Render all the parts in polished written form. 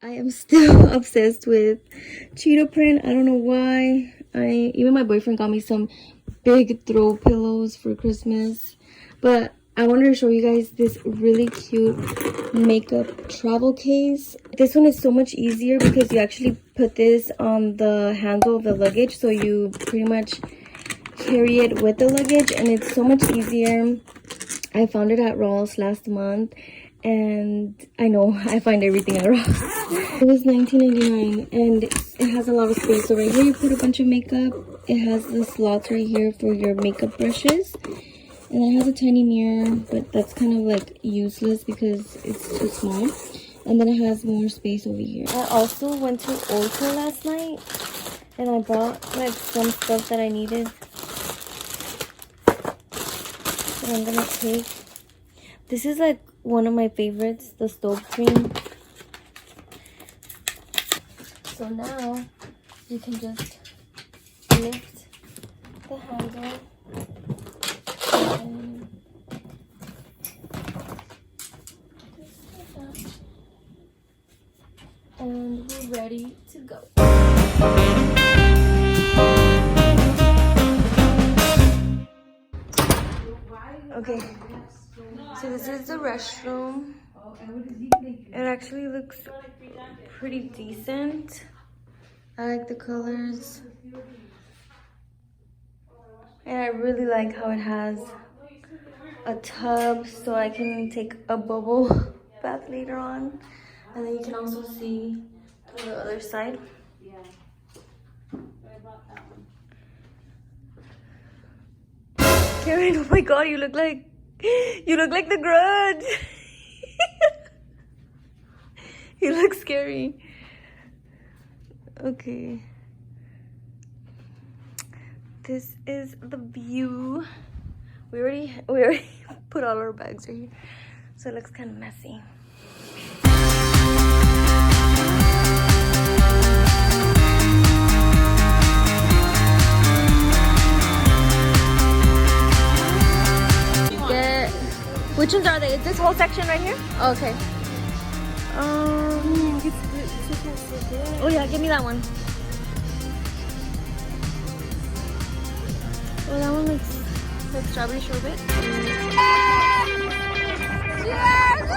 I am still obsessed with cheetah print. I don't know why. Even my boyfriend got me some big throw pillows for Christmas. But I wanted to show you guys this really cute makeup travel case. This one is so much easier because you actually put this on the handle of the luggage, so you pretty much carry it with the luggage, and it's so much easier. I found it at Ross last month, and I know I find everything at Ross. It was $19.99, and it has a lot of space. So right here you put a bunch of makeup. It has the slots right here for your makeup brushes, and it has a tiny mirror, but that's kind of like useless because it's too small. And then it has more space over here. I also went to Ulta last night, and I bought like some stuff that I needed that I'm gonna take. This is like one of my favorites, the stove cream. So now you can just lift the handle and we're ready to go. Okay, so this is the restroom. It actually looks pretty decent. I like the colors. And I really like how it has a tub so I can take a bubble bath later on. And then you can also see to the other side. Karen, oh my god, you look like the Grudge. You look scary. Okay. This is the view. We already put all our bags right here, so it looks kind of messy. Which ones are they? Is this whole section right here? Oh, okay. Oh yeah, give me that one. Oh, that one looks like strawberry sherbet. Cheers!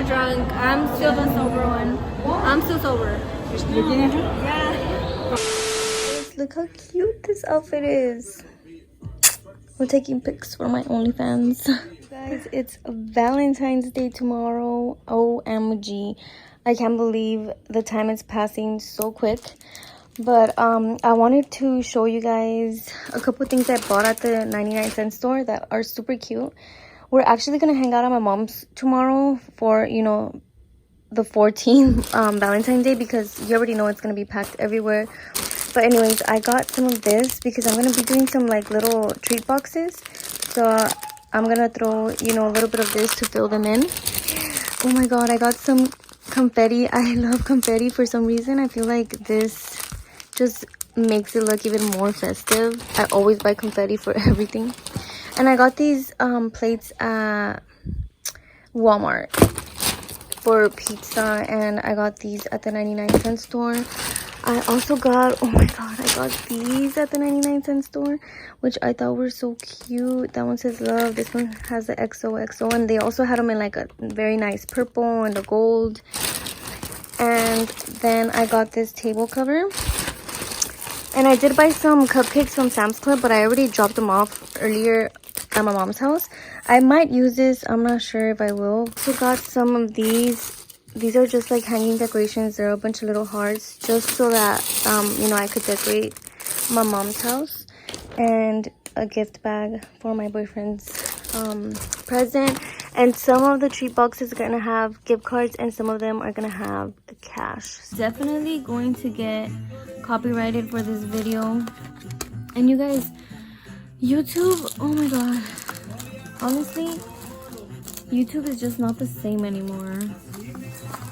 Drunk. I'm still the sober one. I'm still sober. Yeah. Look how cute this outfit is. We're taking pics for my OnlyFans. Guys, it's Valentine's Day tomorrow. OMG. I can't believe the time is passing so quick. But I wanted to show you guys a couple things I bought at the 99-cent store that are super cute. We're actually gonna hang out at my mom's tomorrow for, you know, the 14th Valentine's Day, because you already know it's gonna be packed everywhere. But anyways, I got some of this because I'm gonna be doing some like little treat boxes. So I'm gonna throw, you know, a little bit of this to fill them in. Oh my god, I got some confetti. I love confetti for some reason. I feel like this just makes it look even more festive. I always buy confetti for everything. And I got these plates at Walmart for pizza, and I got these at the 99-cent store. I also got, oh my god, I got these at the 99-cent store, which I thought were so cute. That one says love. This one has the XOXO, and they also had them in like a very nice purple and a gold. And then I got this table cover. And I did buy some cupcakes from Sam's Club, but I already dropped them off earlier at my mom's house. I might use this. I'm not sure if I will. Also got some of these. These are just like hanging decorations. They're a bunch of little hearts, just so that you know, I could decorate my mom's house. And a gift bag for my boyfriend's present. And some of the treat boxes are gonna have gift cards and some of them are gonna have cash. Definitely going to get copyrighted for this video. And you guys, YouTube, oh my god, honestly, YouTube is just not the same anymore.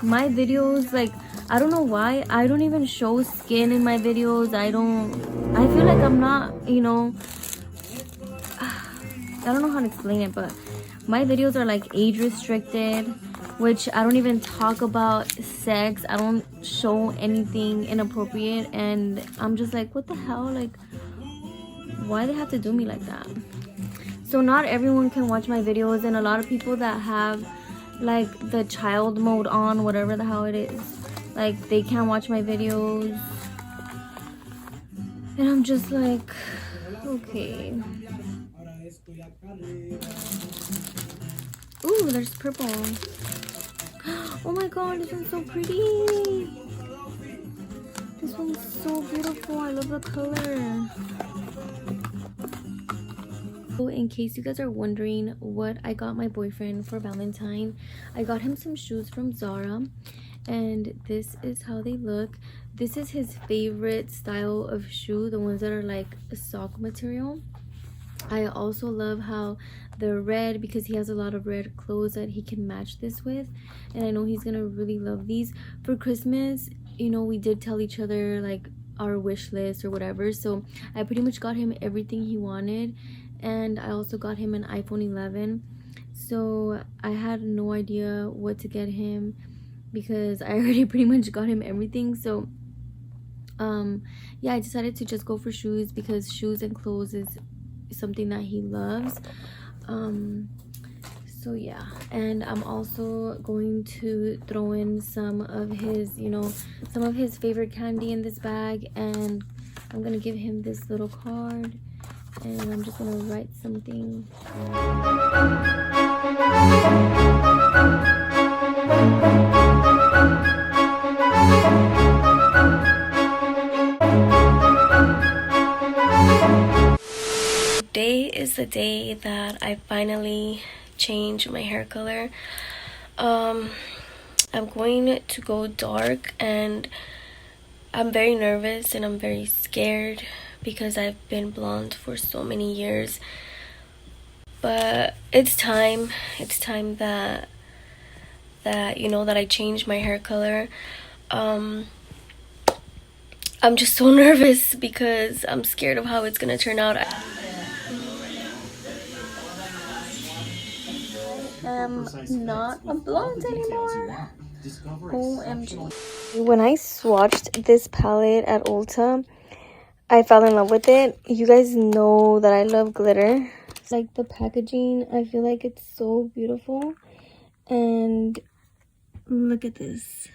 My videos, like, I don't know why I don't even show skin in my videos. I feel like I'm not, you know, I don't know how to explain it, but my videos are like age restricted, which I don't even talk about sex. I don't show anything inappropriate, and I'm just like, what the hell, like, why they have to do me like that? So not everyone can watch my videos, and a lot of people that have like the child mode on, whatever the hell it is, like, they can't watch my videos. And I'm just like, okay. Ooh, there's purple. Oh my god, this one's so pretty. This one's so beautiful. I love the color. So in case you guys are wondering what I got my boyfriend for Valentine, I got him some shoes from Zara, and this is how they look. This is his favorite style of shoe, the ones that are like a sock material. I also love how they're red because he has a lot of red clothes that he can match this with, and I know he's gonna really love these. For Christmas, you know, we did tell each other like our wish list or whatever, so I pretty much got him everything he wanted. And I also got him an iPhone 11, so I had no idea what to get him because I already pretty much got him everything. So yeah, I decided to just go for shoes because shoes and clothes is something that he loves. So yeah, and I'm also going to throw in some of his, you know, some of his favorite candy in this bag, and I'm gonna give him this little card, and I'm just gonna write something. Today is the day that I finally changed my hair color. I'm going to go dark, and I'm very nervous and I'm very scared because I've been blonde for so many years. But it's time that you know, that I changed my hair color. I'm just so nervous because I'm scared of how it's gonna turn out. I'm not a blonde anymore. OMG. When I swatched this palette at Ulta, I fell in love with it. You guys know that I love glitter. Like the packaging, I feel like it's so beautiful. And look at this.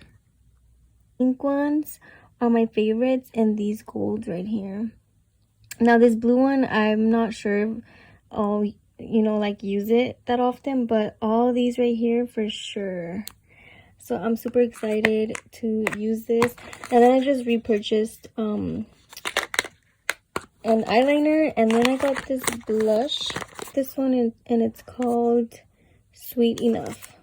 Pink ones are my favorites, and these golds right here. Now this blue one, I'm not sure I'll, you know, like use it that often, but all these right here for sure. So I'm super excited to use this. And then I just repurchased an eyeliner, and then I got this blush, this one, and it's called Sweet Enough.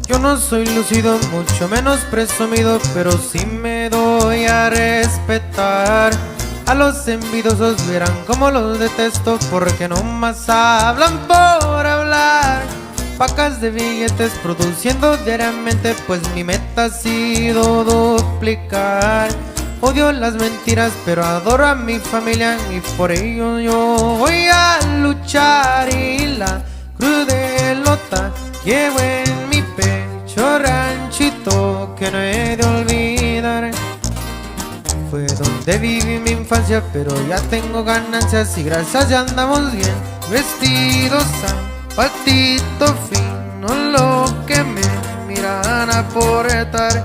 Yo no soy lucido, mucho menos presumido, pero sí me doy a respetar. A los envidiosos verán como los detesto, porque no más hablan por hablar. Pacas de billetes produciendo diariamente, pues mi meta ha sido duplicar. Odio las mentiras, pero adoro a mi familia, y por ello yo voy a luchar. Y la crudelota llevo en mi pecho, ranchito que no he de olvidar. Fue donde viví mi infancia, pero ya tengo ganancias y gracias ya andamos bien vestidos, zapatito fino, lo que me miran aportar.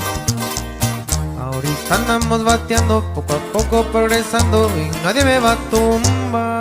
Ahorita andamos bateando, poco a poco progresando, y nadie me va a tumbar.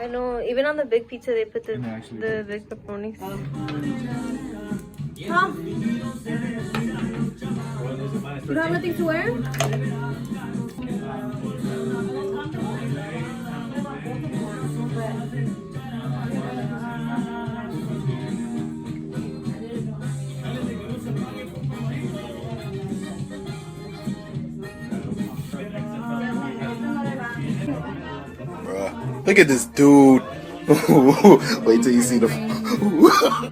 know, even on the big pizza they put the big pepperonis. Huh? You don't have nothing to wear? Bruh, look at this dude. Wait till you see the. Wow.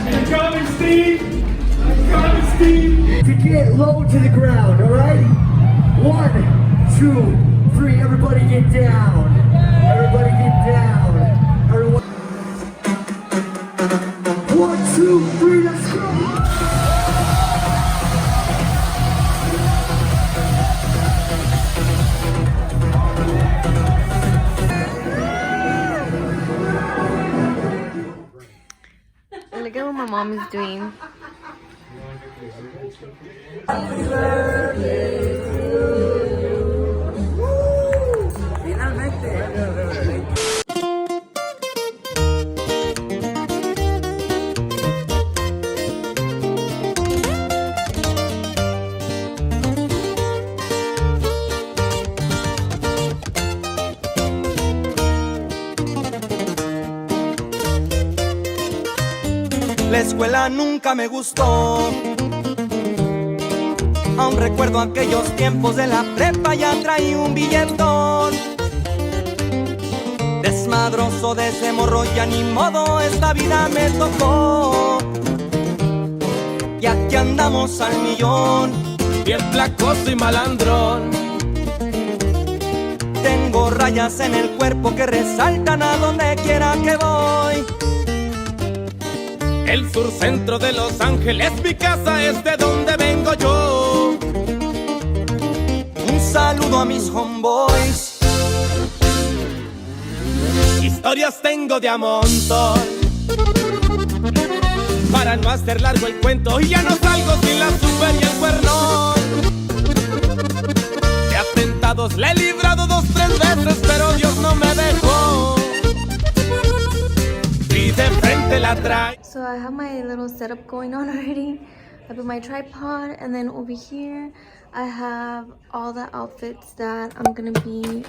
I'm coming, Steve! I'm coming, Steve! To get low to the ground, alright? 1, 2, 3, everybody get down. Everybody get down. Everyone. 1, 2, 3, let's go! Look at what my mom is doing. La escuela nunca me gustó. Aún recuerdo aquellos tiempos de la prepa, ya traí un billetón. Desmadroso de ese morro, ya ni modo, esta vida me tocó. Y aquí andamos al millón, Bien placoso y malandrón. tengo rayas en el cuerpo que resaltan a donde quiera que voy. El sur centro de Los Ángeles, mi casa es de donde vengo yo. Un saludo a mis homeboys. Historias tengo de a montón. Para no hacer largo el cuento, y ya no salgo sin la super y el cuernón. De atentados le he librado 2, 3 veces, pero Dios no me dejó. Y de frente la trae. So I have my little setup going on already. I put my tripod, and then over here I have all the outfits that I'm gonna be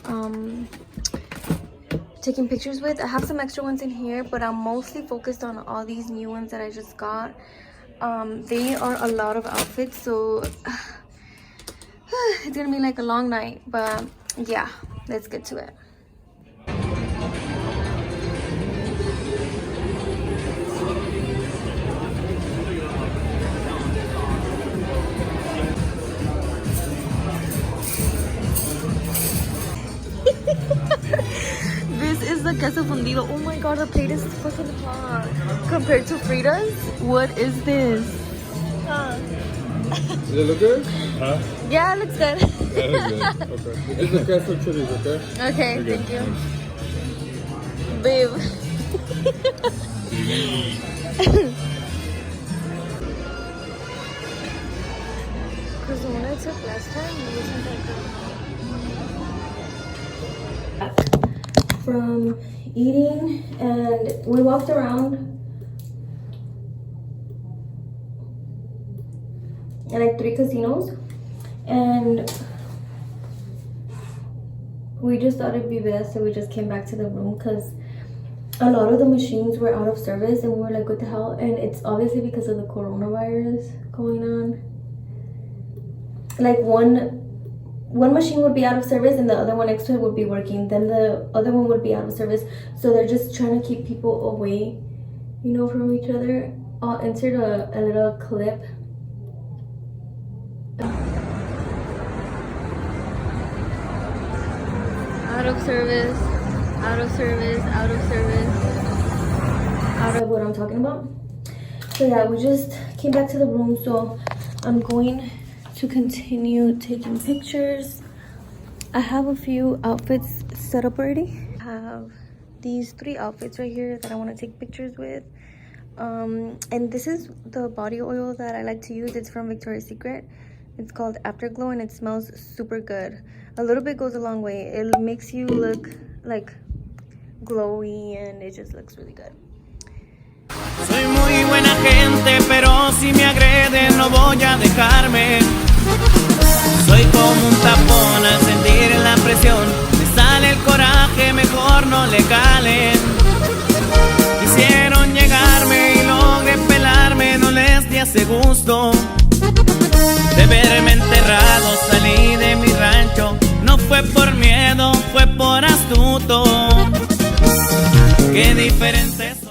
taking pictures with. I have some extra ones in here, but I'm mostly focused on all these new ones that I just got. They are a lot of outfits, so it's gonna be like a long night, but yeah, let's get to it. This is the queso fundido. Oh my god, the plate is fucking hot. Compared to Frida's, what is this? Does it look good? Huh? Yeah, it looks good. That is good. Okay. It's the queso chilies, okay? Okay, Okay. thank you. Babe. Because the one I took last time wasn't that good. From eating, and we walked around at like 3 casinos, and we just thought it'd be best, so we just came back to the room because a lot of the machines were out of service, and we were like, what the hell? And it's obviously because of the coronavirus going on. Like one machine would be out of service and the other one next to it would be working, then the other one would be out of service, so they're just trying to keep people away, you know, from each other. I'll insert a little clip. Out of service, out of service, out of service, out of what I'm talking about. So yeah, we just came back to the room, so I'm going to continue taking pictures. I have a few outfits set up already. I have these 3 outfits right here that I want to take pictures with. And this is the body oil that I like to use. It's from Victoria's Secret. It's called Afterglow and it smells super good. A little bit goes a long way. It makes you look like glowy and it just looks really good. Soy muy buena gente, pero si me agreden no voy a dejarme. Soy como un tapón al sentir la presión. Me sale el coraje, mejor no le calen. Quisieron llegarme y logré pelarme, no les di ese gusto. De verme enterrado salí de mi rancho. No fue por miedo, fue por astuto. Qué diferente es.